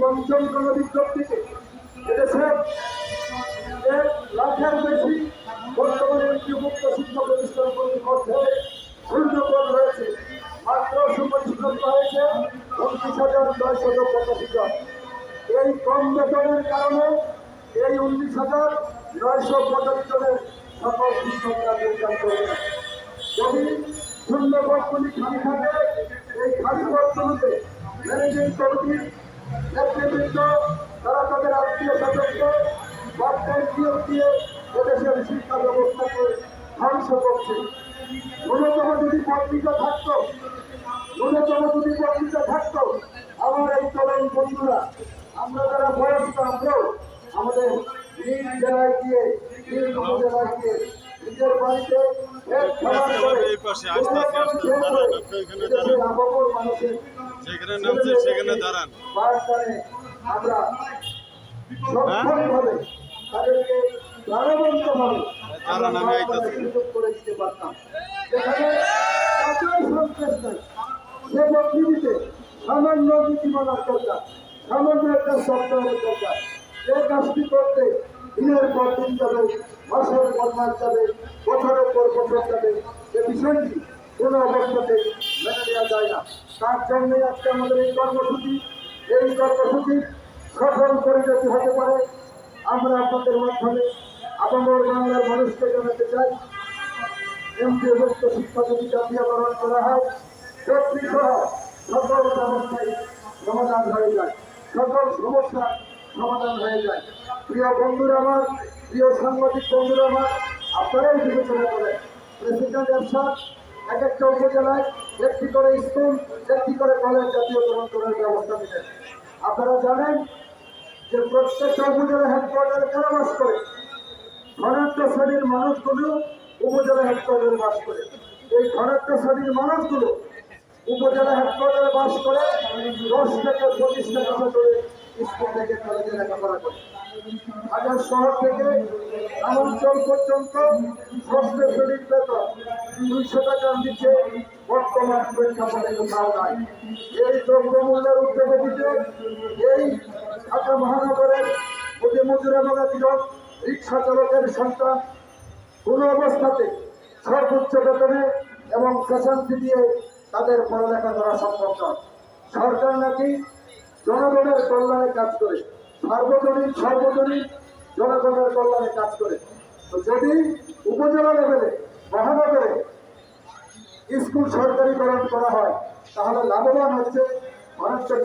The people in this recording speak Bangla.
পঞ্চম গণবিজ্ঞপ্তিতে এদেশের 1 লাখের বেশি বর্তমানে এমপিভুক্ত শিক্ষা প্রতিষ্ঠানগুলির মধ্যে শূন্যপদ রয়েছে। মাত্র সুপরিষ্কৃত হয়েছে 19,985 জন। এই কম বেতনের কারণে এই 19,985 জনের সকল শিক্ষকরা যোগদান করবে না। যদি শূন্য পদগুলি খালি থাকে, এই খালি পদগুলিতে ম্যানেজিং কমিটির নেতৃবৃন্দ তারা তাদের আত্মীয় স্বজনকে বার্তায় নিয়োগ দিয়ে এদেশের শিক্ষা ব্যবস্থাকে ধ্বংস করছে। ন্যূনতম যদি পত্রিকা থাকতো, আমার এই তরুণ বন্ধুরা, আমরা যারা বয়স্ক, আমরাও আমাদের নিজ জেলায় গিয়ে, নিজ উপজেলায় গিয়ে নিজের বাড়িতে আমরা সক্ষমভাবে তাদেরকে প্রাণবন্তভাবে সুযোগ করে দিতে পারতাম। যেখানে সন্ত্রাস নাই, সে পৃথিবীতে সামান্য নীতিমালার দরকার, সামান্য একটা সপ্তাহের দরকার। যে কাজটি করতে দিনের পর দিন যাবে, মাসের পর মাস যাবে, বছরের পর বছর যাবে, এ বিষয়টি কোনো অবস্থাতে মেনে নেওয়া যায় না। তার জন্যই আজকে আমাদের এই কর্মসূচি সফল পরিণতি হতে পারে। আমরা আপনাদের মাধ্যমে আপামর বাংলার মানুষকে জানাতে চাই, এমপিভুক্ত শিক্ষা যদি জাতীয়করণ করা হয়, চাকরি সহ সকল ব্যবস্থায় সমাধান হয়ে যায়, সকল সমস্যার সমাধান হয়ে যায়। প্রিয় বন্ধুরা আমার, প্রিয় সাংবাদিক বন্ধুরা আমার, আপনারাই বিবেচনা করেন। প্রেসিডেন্ট এরশাদ এক একটা উপজেলায় একটি করে স্কুল, একটি করে কলেজ জাতীয়করণ করার ব্যবস্থা নিলেন। আপনারা জানেন যে প্রত্যেকটা উপজেলা হেডকোয়ার্টারে কারা বাস করে? ধনাঢ্য শ্রেণীর মানুষগুলো উপজেলা হেডকোয়ার্টারে বাস করে। এই ধনাঢ্য শ্রেণীর মানুষগুলো উপজেলা হেডকোয়ার্টারে বাস করে 10 থেকে 25 টাকা করে স্কুল থেকে কলেজে লেখাপড়া করে। ঢাকার শহর থেকে গ্রামাঞ্চল পর্যন্ত ষষ্ঠ শ্রেণীর বেতন 200 টাকার নিচে বর্তমান প্রেক্ষাপটে কোথাও নাই। এই দ্রব্যমূল্যের ঊর্ধ্বগতিতে এই ঢাকা মহানগরের মজুরা দিবস রিক্সা চালকের সন্তান কোনো অবস্থাতে সর্বোচ্চ বেতনে এবং ফ্যাশনটি দিয়ে তাদের পড়ালেখা করা সম্ভব নয়। সরকার নাকি জনগণের কল্যাণে কাজ করে, সার্বজনীন জনগণের কল্যাণে কাজ করে। তো যদি উপজেলা লেভেলে, মহানগরে স্কুল সরকারিকরণ করা হয়, তাহলে লাভবান হচ্ছে মানুষের